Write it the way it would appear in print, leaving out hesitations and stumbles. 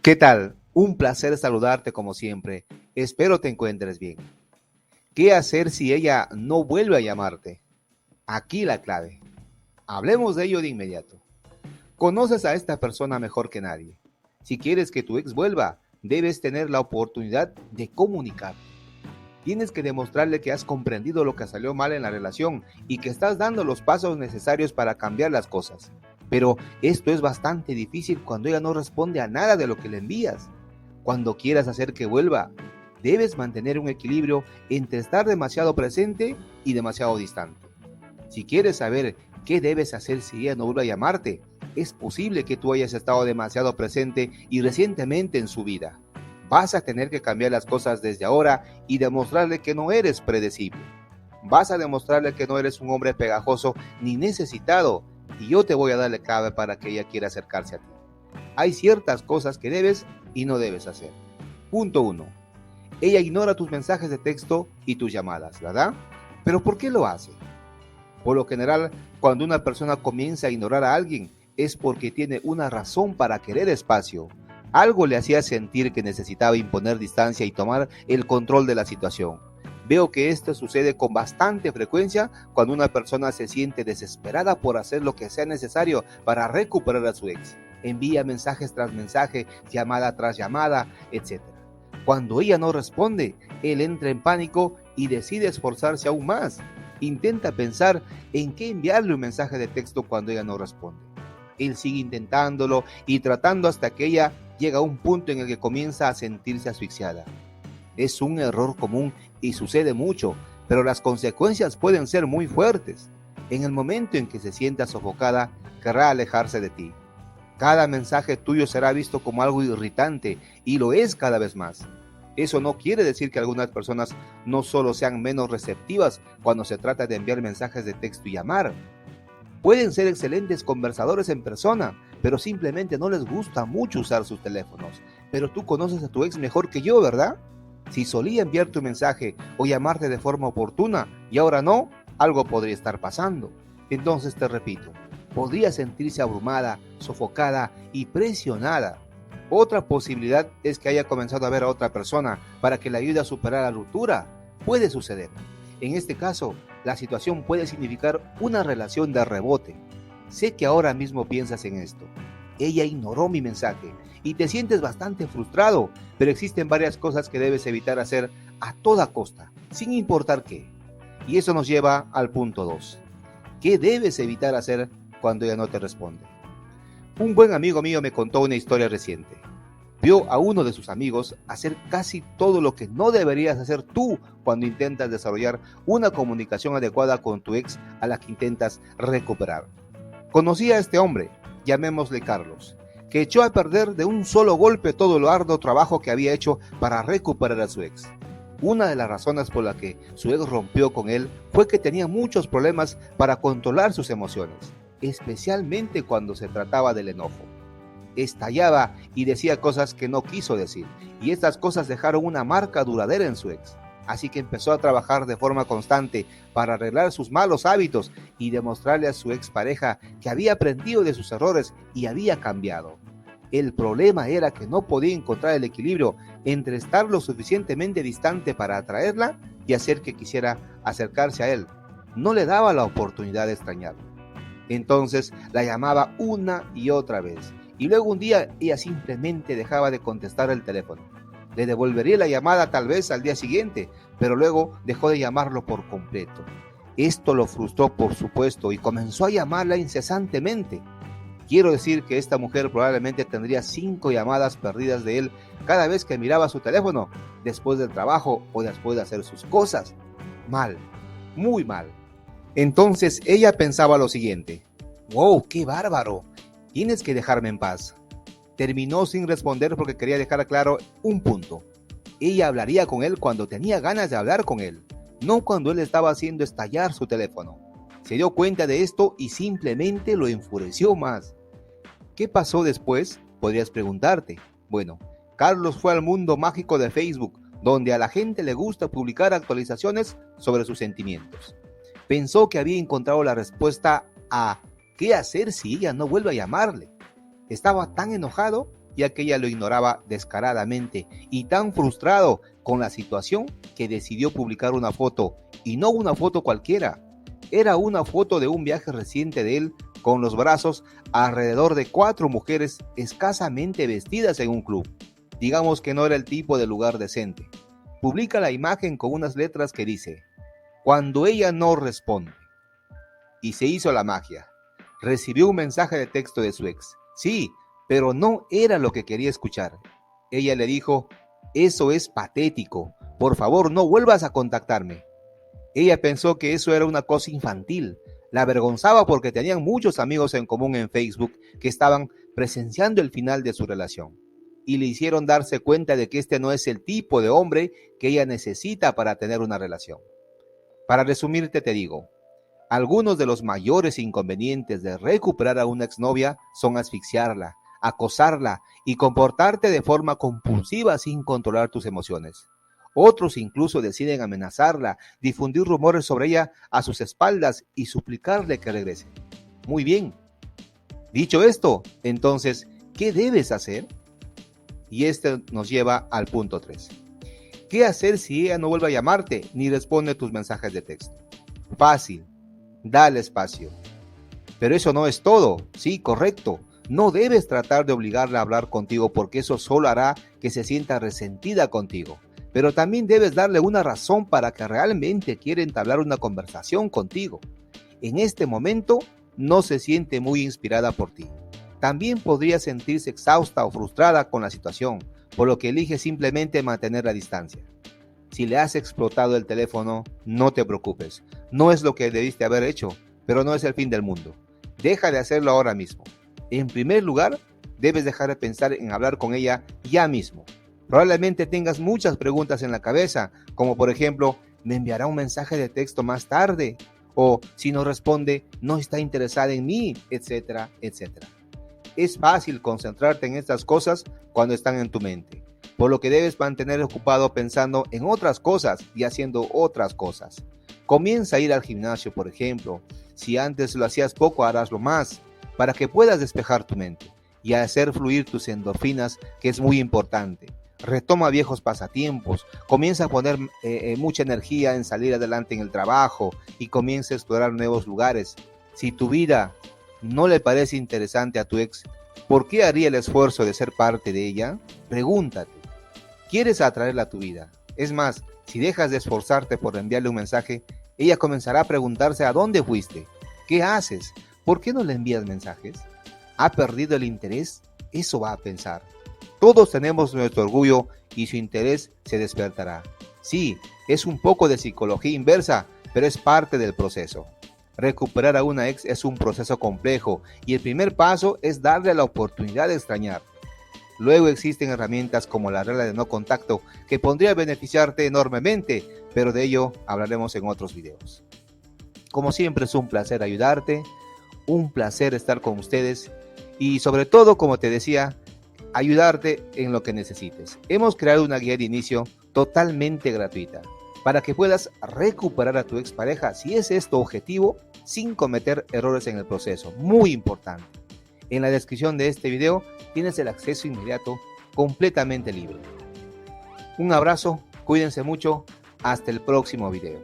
¿Qué tal? Un placer saludarte como siempre. Espero te encuentres bien. ¿Qué hacer si ella no vuelve a llamarte? Aquí la clave. Hablemos de ello de inmediato. Conoces a esta persona mejor que nadie. Si quieres que tu ex vuelva, debes tener la oportunidad de comunicar. Tienes que demostrarle que has comprendido lo que salió mal en la relación y que estás dando los pasos necesarios para cambiar las cosas. Pero esto es bastante difícil cuando ella no responde a nada de lo que le envías. Cuando quieras hacer que vuelva, debes mantener un equilibrio entre estar demasiado presente y demasiado distante. Si quieres saber qué debes hacer si ella no vuelve a llamarte, es posible que tú hayas estado demasiado presente y recientemente en su vida. Vas a tener que cambiar las cosas desde ahora y demostrarle que no eres predecible. Vas a demostrarle que no eres un hombre pegajoso ni necesitado, y yo te voy a dar la clave para que ella quiera acercarse a ti. Hay ciertas cosas que debes y no debes hacer. Punto 1. Ella ignora tus mensajes de texto y tus llamadas, ¿verdad? ¿Pero por qué lo hace? Por lo general, cuando una persona comienza a ignorar a alguien, es porque tiene una razón para querer espacio. Algo le hacía sentir que necesitaba imponer distancia y tomar el control de la situación. Veo que esto sucede con bastante frecuencia cuando una persona se siente desesperada por hacer lo que sea necesario para recuperar a su ex. Envía mensajes tras mensaje, llamada tras llamada, etc. Cuando ella no responde, él entra en pánico y decide esforzarse aún más. Intenta pensar en qué enviarle un mensaje de texto cuando ella no responde. Él sigue intentándolo y tratando hasta que ella llega a un punto en el que comienza a sentirse asfixiada. Es un error común y sucede mucho, pero las consecuencias pueden ser muy fuertes. En el momento en que se sienta sofocada, querrá alejarse de ti. Cada mensaje tuyo será visto como algo irritante y lo es cada vez más. Eso no quiere decir que algunas personas no solo sean menos receptivas cuando se trata de enviar mensajes de texto y llamar. Pueden ser excelentes conversadores en persona, pero simplemente no les gusta mucho usar sus teléfonos. Pero tú conoces a tu ex mejor que yo, ¿verdad? Si solía enviar tu mensaje o llamarte de forma oportuna y ahora no, algo podría estar pasando. Entonces te repito, podría sentirse abrumada, sofocada y presionada. Otra posibilidad es que haya comenzado a ver a otra persona para que le ayude a superar la ruptura. Puede suceder. En este caso, la situación puede significar una relación de rebote. Sé que ahora mismo piensas en esto. Ella ignoró mi mensaje y te sientes bastante frustrado, pero existen varias cosas que debes evitar hacer a toda costa, sin importar qué. Y eso nos lleva al punto 2. ¿Qué debes evitar hacer cuando ella no te responde? Un buen amigo mío me contó una historia reciente. Vio a uno de sus amigos hacer casi todo lo que no deberías hacer tú cuando intentas desarrollar una comunicación adecuada con tu ex a la que intentas recuperar. Conocí a este hombre, llamémosle Carlos, que echó a perder de un solo golpe todo lo arduo trabajo que había hecho para recuperar a su ex. Una de las razones por la que su ex rompió con él fue que tenía muchos problemas para controlar sus emociones, especialmente cuando se trataba del enojo. Estallaba y decía cosas que no quiso decir, y estas cosas dejaron una marca duradera en su ex. Así que empezó a trabajar de forma constante para arreglar sus malos hábitos y demostrarle a su expareja que había aprendido de sus errores y había cambiado. El problema era que no podía encontrar el equilibrio entre estar lo suficientemente distante para atraerla y hacer que quisiera acercarse a él. No le daba la oportunidad de extrañarlo. Entonces la llamaba una y otra vez. Y luego un día ella simplemente dejaba de contestar el teléfono. Le devolvería la llamada tal vez al día siguiente, pero luego dejó de llamarlo por completo. Esto lo frustró, por supuesto, y comenzó a llamarla incesantemente. Quiero decir que esta mujer probablemente tendría 5 llamadas perdidas de él cada vez que miraba su teléfono, después del trabajo o después de hacer sus cosas. Mal, muy mal. Entonces ella pensaba lo siguiente: ¡wow, qué bárbaro! Tienes que dejarme en paz. Terminó sin responder porque quería dejar claro un punto. Ella hablaría con él cuando tenía ganas de hablar con él, no cuando él estaba haciendo estallar su teléfono. Se dio cuenta de esto y simplemente lo enfureció más. ¿Qué pasó después? Podrías preguntarte. Bueno, Carlos fue al mundo mágico de Facebook, donde a la gente le gusta publicar actualizaciones sobre sus sentimientos. Pensó que había encontrado la respuesta a ¿qué hacer si ella no vuelve a llamarle? Estaba tan enojado ya que ella lo ignoraba descaradamente y tan frustrado con la situación que decidió publicar una foto, y no una foto cualquiera. Era una foto de un viaje reciente de él con los brazos alrededor de 4 mujeres escasamente vestidas en un club. Digamos que no era el tipo de lugar decente. Publica la imagen con unas letras que dice: cuando ella no responde. Y se hizo la magia. Recibió un mensaje de texto de su ex. Sí, pero no era lo que quería escuchar. Ella le dijo: eso es patético. Por favor, no vuelvas a contactarme. Ella pensó que eso era una cosa infantil. La avergonzaba porque tenían muchos amigos en común en Facebook que estaban presenciando el final de su relación. Y le hicieron darse cuenta de que este no es el tipo de hombre que ella necesita para tener una relación. Para resumirte te digo, algunos de los mayores inconvenientes de recuperar a una exnovia son asfixiarla, acosarla y comportarte de forma compulsiva sin controlar tus emociones. Otros incluso deciden amenazarla, difundir rumores sobre ella a sus espaldas y suplicarle que regrese. Muy bien. Dicho esto, entonces, ¿qué debes hacer? Y este nos lleva al punto 3. ¿Qué hacer si ella no vuelve a llamarte ni responde tus mensajes de texto? Fácil. Dale espacio. Pero eso no es todo. Sí, correcto. No debes tratar de obligarla a hablar contigo porque eso solo hará que se sienta resentida contigo. Pero también debes darle una razón para que realmente quiera entablar una conversación contigo. En este momento no se siente muy inspirada por ti. También podría sentirse exhausta o frustrada con la situación, por lo que elige simplemente mantener la distancia. Si le has explotado el teléfono, no te preocupes. No es lo que debiste haber hecho, pero no es el fin del mundo. Deja de hacerlo ahora mismo. En primer lugar, debes dejar de pensar en hablar con ella ya mismo. Probablemente tengas muchas preguntas en la cabeza, como por ejemplo, ¿me enviará un mensaje de texto más tarde? O si no responde, no está interesada en mí, etcétera, etcétera. Es fácil concentrarte en estas cosas cuando están en tu mente, por lo que debes mantener ocupado pensando en otras cosas y haciendo otras cosas. Comienza a ir al gimnasio, por ejemplo. Si antes lo hacías poco, haráslo más, para que puedas despejar tu mente y hacer fluir tus endorfinas, que es muy importante. Retoma viejos pasatiempos, comienza a poner mucha energía en salir adelante en el trabajo y comienza a explorar nuevos lugares. Si tu vida no le parece interesante a tu ex, ¿por qué haría el esfuerzo de ser parte de ella? Pregúntate. ¿Quieres atraerla a tu vida? Es más, si dejas de esforzarte por enviarle un mensaje, ella comenzará a preguntarse a dónde fuiste, qué haces, por qué no le envías mensajes. ¿Ha perdido el interés? Eso va a pensar. Todos tenemos nuestro orgullo y su interés se despertará. Sí, es un poco de psicología inversa, pero es parte del proceso. Recuperar a una ex es un proceso complejo y el primer paso es darle la oportunidad de extrañar. Luego existen herramientas como la regla de no contacto que podría beneficiarte enormemente, pero de ello hablaremos en otros videos. Como siempre es un placer ayudarte, un placer estar con ustedes y sobre todo, como te decía, ayudarte en lo que necesites. Hemos creado una guía de inicio totalmente gratuita para que puedas recuperar a tu expareja si ese es tu objetivo sin cometer errores en el proceso. Muy importante. En la descripción de este video tienes el acceso inmediato completamente libre. Un abrazo, cuídense mucho, hasta el próximo video.